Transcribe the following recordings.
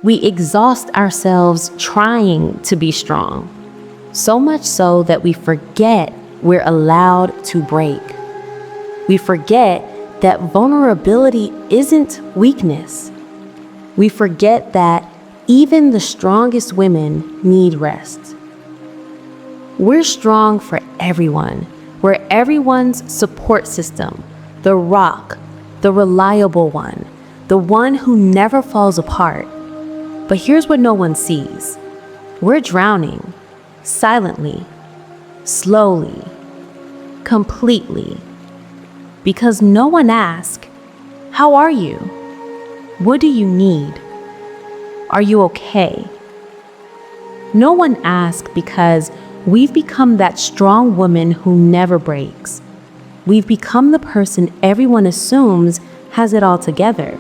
We exhaust ourselves trying to be strong, so much so that we forget we're allowed to break. We forget that vulnerability isn't weakness. We forget that even the strongest women need rest. We're strong for everyone. We're everyone's support system, the rock, the reliable one, the one who never falls apart. But here's what no one sees. We're drowning, silently, slowly, completely. Because no one asks, how are you? What do you need? Are you okay? No one asks because we've become that strong woman who never breaks. We've become the person everyone assumes has it all together.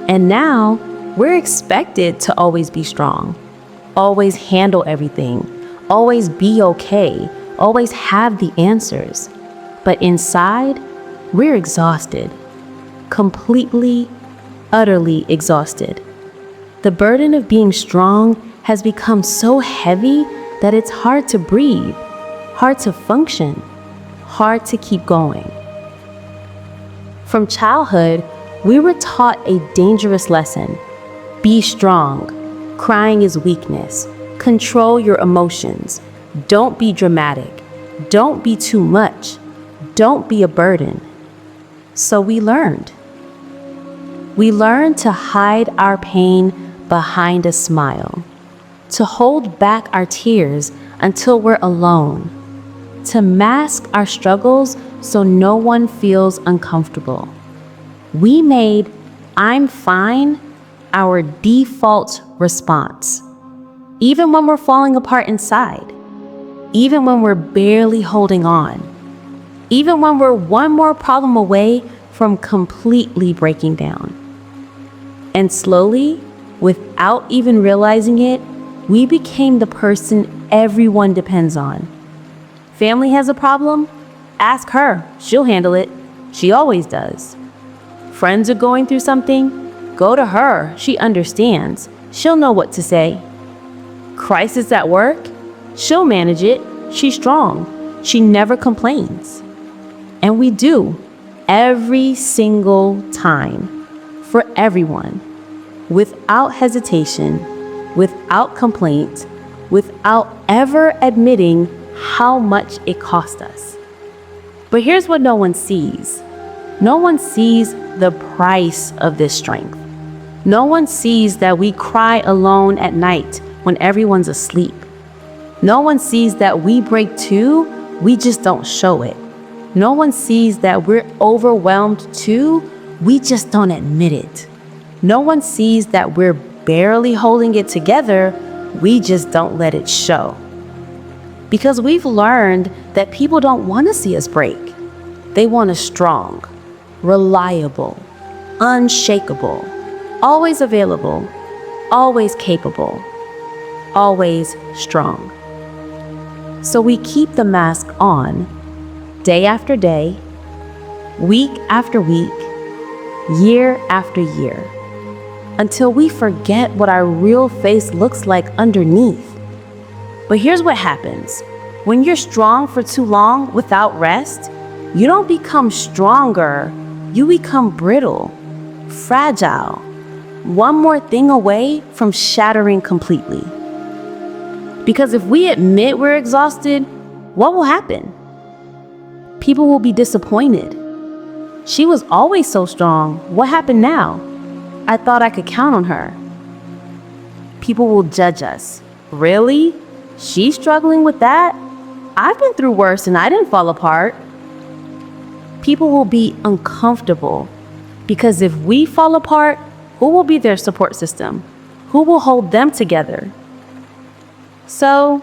And now, we're expected to always be strong, always handle everything, always be okay, always have the answers. But inside, we're exhausted, completely, utterly exhausted. The burden of being strong has become so heavy that it's hard to breathe, hard to function, hard to keep going. From childhood, we were taught a dangerous lesson. Be strong. Crying is weakness. Control your emotions. Don't be dramatic. Don't be too much. Don't be a burden. So we learned. We learned to hide our pain behind a smile, to hold back our tears until we're alone, to mask our struggles so no one feels uncomfortable. We made "I'm fine" our default response, even when we're falling apart inside, even when we're barely holding on, even when we're one more problem away from completely breaking down. And slowly, without even realizing it, we became the person everyone depends on. Family has a problem? Ask her. She'll handle it. She always does. Friends are going through something? Go to her. She understands. She'll know what to say. Crisis at work? She'll manage it. She's strong. She never complains. And we do, every single time, for everyone, without hesitation, without complaint, without ever admitting how much it cost us. But here's what no one sees. No one sees the price of this strength. No one sees that we cry alone at night when everyone's asleep. No one sees that we break too, we just don't show it. No one sees that we're overwhelmed too, we just don't admit it. No one sees that we're barely holding it together, we just don't let it show. Because we've learned that people don't want to see us break. They want us strong, reliable, unshakable, always available, always capable, always strong. So we keep the mask on, day after day, week after week, year after year, until we forget what our real face looks like underneath. But here's what happens. When you're strong for too long without rest, you don't become stronger, you become brittle, fragile, one more thing away from shattering completely. Because if we admit we're exhausted, what will happen? People will be disappointed. She was always so strong. What happened now? I thought I could count on her. People will judge us. Really? She's struggling with that? I've been through worse and I didn't fall apart. People will be uncomfortable because if we fall apart, who will be their support system? Who will hold them together? So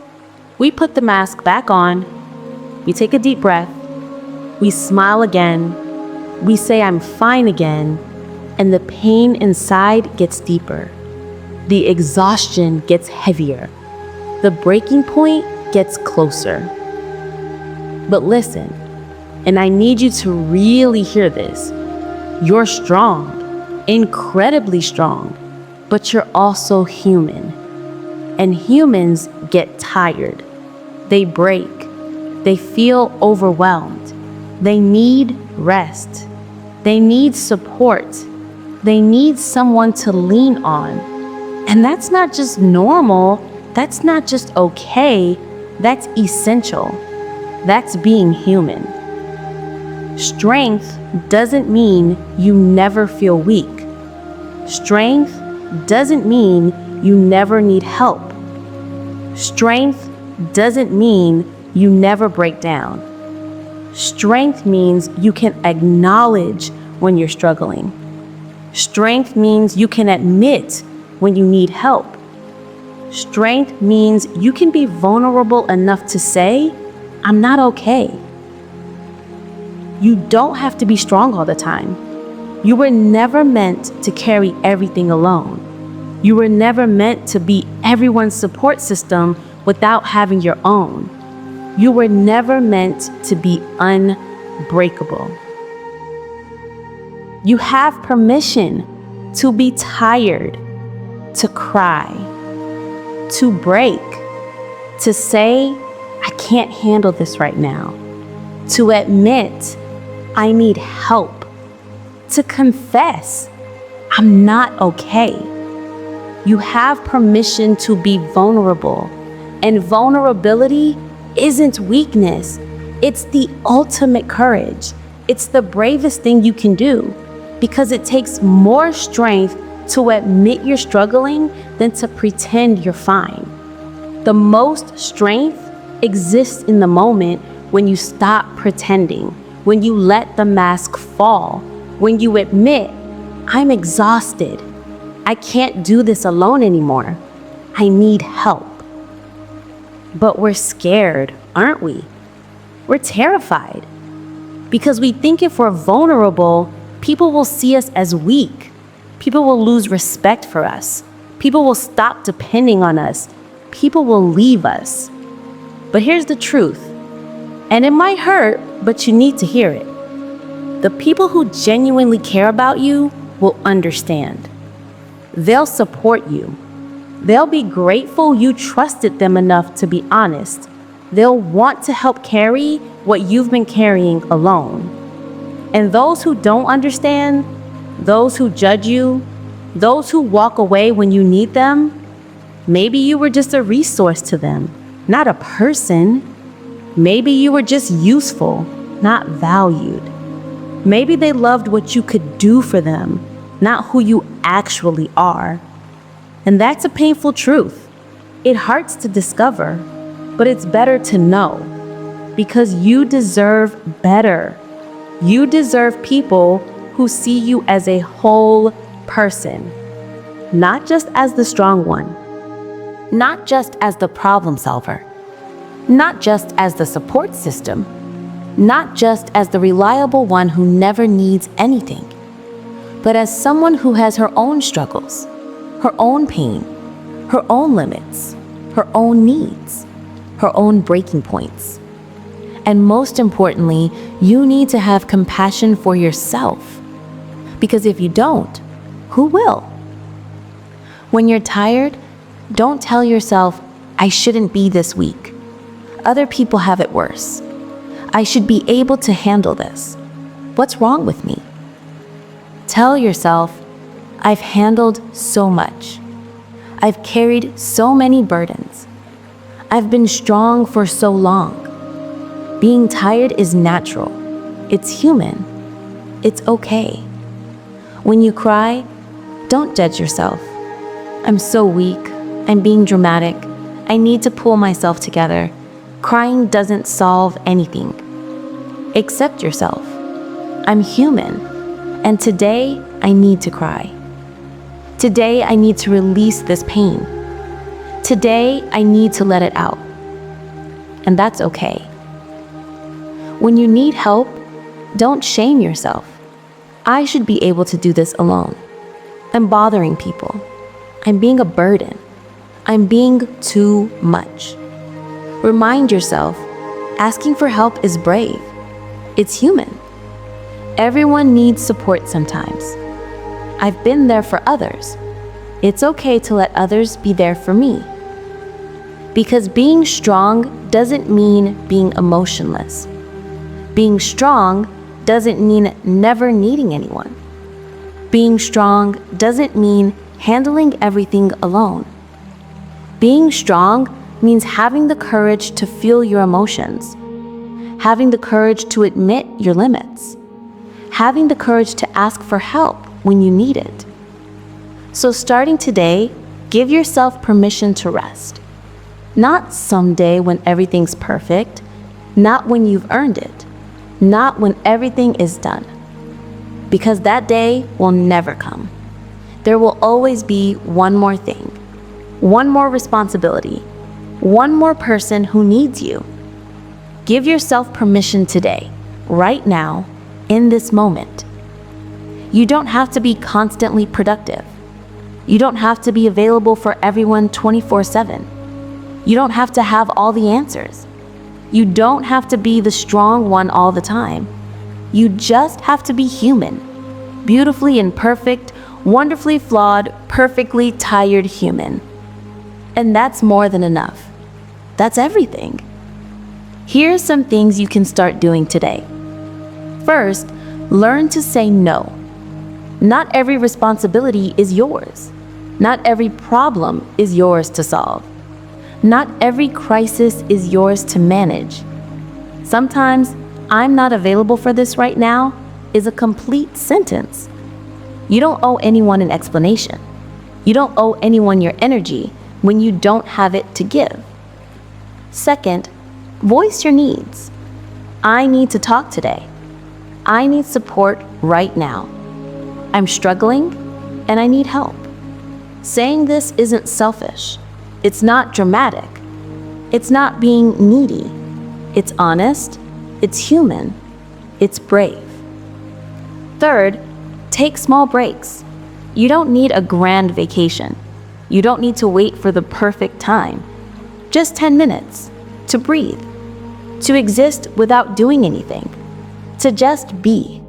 we put the mask back on, we take a deep breath, we smile again, we say I'm fine again, and the pain inside gets deeper. The exhaustion gets heavier. The breaking point gets closer. But listen, and I need you to really hear this. You're strong, incredibly strong. but you're also human. And humans get tired. They break. They feel overwhelmed. They need rest. They need support. They need someone to lean on. And that's not just normal. That's not just okay. That's essential. That's being human. Strength doesn't mean you never feel weak. Strength doesn't mean you never need help. Strength doesn't mean you never break down. Strength means you can acknowledge when you're struggling. Strength means you can admit when you need help. Strength means you can be vulnerable enough to say, I'm not okay. You don't have to be strong all the time. You were never meant to carry everything alone. You were never meant to be everyone's support system without having your own. You were never meant to be unbreakable. You have permission to be tired, to cry, to break, to say, I can't handle this right now, to admit, I need help, to confess, I'm not okay. You have permission to be vulnerable, and vulnerability isn't weakness. It's the ultimate courage. It's the bravest thing you can do because it takes more strength to admit you're struggling than to pretend you're fine. The most strength exists in the moment when you stop pretending, when you let the mask fall, when you admit, I'm exhausted. I can't do this alone anymore. I need help. But we're scared, aren't we? We're terrified because we think if we're vulnerable, people will see us as weak. People will lose respect for us. People will stop depending on us. People will leave us. But here's the truth, and it might hurt, but you need to hear it. The people who genuinely care about you will understand. They'll support you. They'll be grateful you trusted them enough to be honest. They'll want to help carry what you've been carrying alone. And those who don't understand, those who judge you, those who walk away when you need them, maybe you were just a resource to them, not a person. Maybe you were just useful, not valued. Maybe they loved what you could do for them, not who you actually are. And that's a painful truth. It hurts to discover, but it's better to know because you deserve better. You deserve people who see you as a whole person, not just as the strong one, not just as the problem solver, not just as the support system, not just as the reliable one who never needs anything, but as someone who has her own struggles, her own pain, her own limits, her own needs, her own breaking points. And most importantly, you need to have compassion for yourself. Because if you don't, who will? When you're tired, don't tell yourself, I shouldn't be this weak. Other people have it worse. I should be able to handle this. What's wrong with me? Tell yourself, I've handled so much. I've carried so many burdens. I've been strong for so long. Being tired is natural. It's human. It's okay. When you cry, don't judge yourself. I'm so weak. I'm being dramatic. I need to pull myself together. Crying doesn't solve anything. Accept yourself. I'm human. And today, I need to cry. Today, I need to release this pain. Today, I need to let it out. And that's okay. When you need help, don't shame yourself. I should be able to do this alone. I'm bothering people. I'm being a burden. I'm being too much. Remind yourself, asking for help is brave. It's human. Everyone needs support sometimes. I've been there for others. It's okay to let others be there for me. Because being strong doesn't mean being emotionless. Being strong doesn't mean never needing anyone. Being strong doesn't mean handling everything alone. Being strong means having the courage to feel your emotions, having the courage to admit your limits, having the courage to ask for help when you need it. So starting today, give yourself permission to rest. Not someday when everything's perfect, not when you've earned it, not when everything is done. Because that day will never come. There will always be one more thing, one more responsibility, one more person who needs you. Give yourself permission today, right now, in this moment. You don't have to be constantly productive. You don't have to be available for everyone 24/7. You don't have to have all the answers. You don't have to be the strong one all the time. You just have to be human, beautifully imperfect, wonderfully flawed, perfectly tired human. And that's more than enough. That's everything. Here's some things you can start doing today. First, learn to say no. Not every responsibility is yours. Not every problem is yours to solve. Not every crisis is yours to manage. Sometimes, "I'm not available for this right now" is a complete sentence. You don't owe anyone an explanation. You don't owe anyone your energy when you don't have it to give. Second, voice your needs. I need to talk today. I need support right now. I'm struggling and I need help. Saying this isn't selfish. It's not dramatic. It's not being needy. It's honest. It's human. It's brave. Third, take small breaks. You don't need a grand vacation. You don't need to wait for the perfect time. Just 10 minutes to breathe, to exist without doing anything, to just be.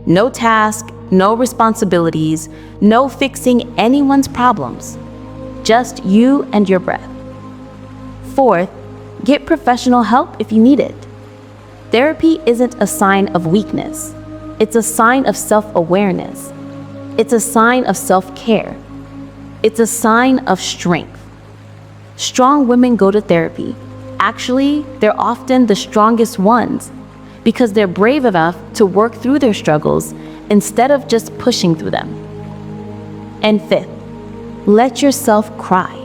No task, no responsibilities, no fixing anyone's problems. Just you and your breath. Fourth, get professional help if you need it. Therapy isn't a sign of weakness. It's a sign of self-awareness. It's a sign of self-care. It's a sign of strength. Strong women go to therapy. Actually, they're often the strongest ones because they're brave enough to work through their struggles instead of just pushing through them. And fifth, let yourself cry.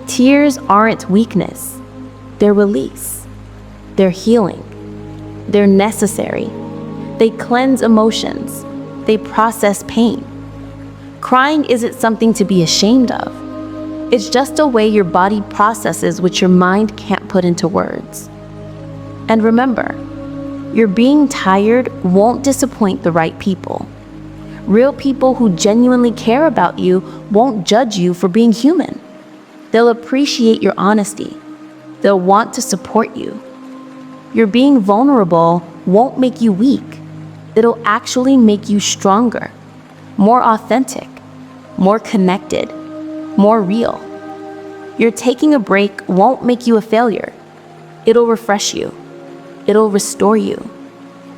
Tears aren't weakness. They're release. They're healing. They're necessary. They cleanse emotions. They process pain. Crying isn't something to be ashamed of. It's just a way your body processes what your mind can't put into words. And remember, your being tired won't disappoint the right people. Real people who genuinely care about you won't judge you for being human. They'll appreciate your honesty. They'll want to support you. Your being vulnerable won't make you weak. It'll actually make you stronger, more authentic, more connected, more real. Your taking a break won't make you a failure. It'll refresh you. It'll restore you.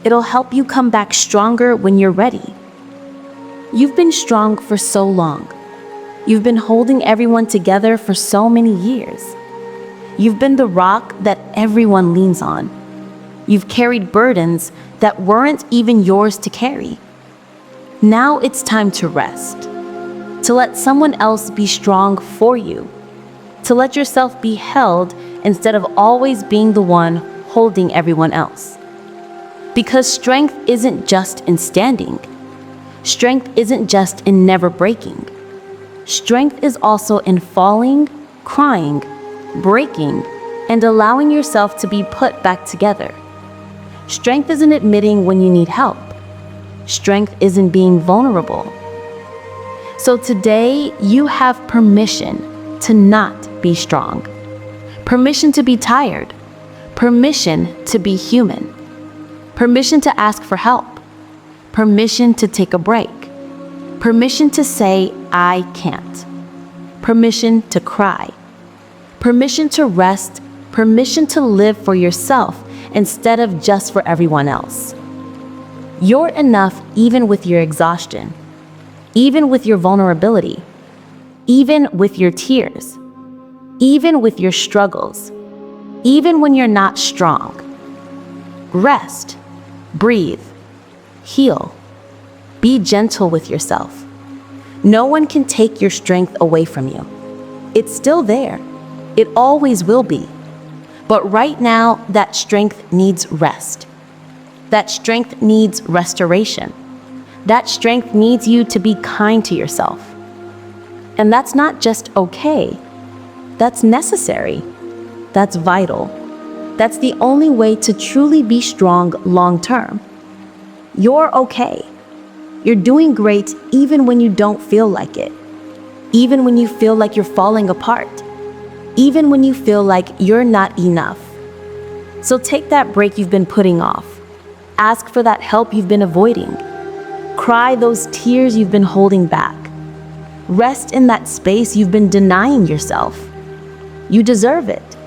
It'll help you come back stronger when you're ready. You've been strong for so long. You've been holding everyone together for so many years. You've been the rock that everyone leans on. You've carried burdens that weren't even yours to carry. Now it's time to rest, to let someone else be strong for you, to let yourself be held instead of always being the one holding everyone else. Because strength isn't just in standing. Strength isn't just in never breaking. Strength is also in falling, crying, breaking, and allowing yourself to be put back together. Strength isn't admitting when you need help. Strength isn't being vulnerable. So today, you have permission to not be strong. Permission to be tired. Permission to be human. Permission to ask for help. Permission to take a break. Permission to say, "I can't." permission to cry, permission to rest, permission to live for yourself instead of just for everyone else. You're enough even with your exhaustion, even with your vulnerability, even with your tears, even with your struggles, even when you're not strong. Rest, breathe, heal, be gentle with yourself. No one can take your strength away from you. It's still there. It always will be. But right now, that strength needs rest. That strength needs restoration. That strength needs you to be kind to yourself. And that's not just okay. That's necessary. That's vital. That's the only way to truly be strong long term. You're okay. You're doing great even when you don't feel like it. Even when you feel like you're falling apart. Even when you feel like you're not enough. So take that break you've been putting off. Ask for that help you've been avoiding. Cry those tears you've been holding back. Rest in that space you've been denying yourself. You deserve it.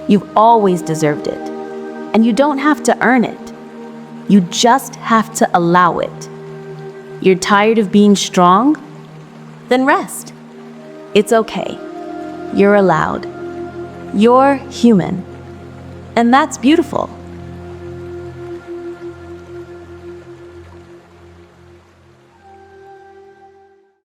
You've always deserved it. And you don't have to earn it. You just have to allow it. You're tired of being strong? Then rest. It's okay. You're allowed. You're human. And that's beautiful.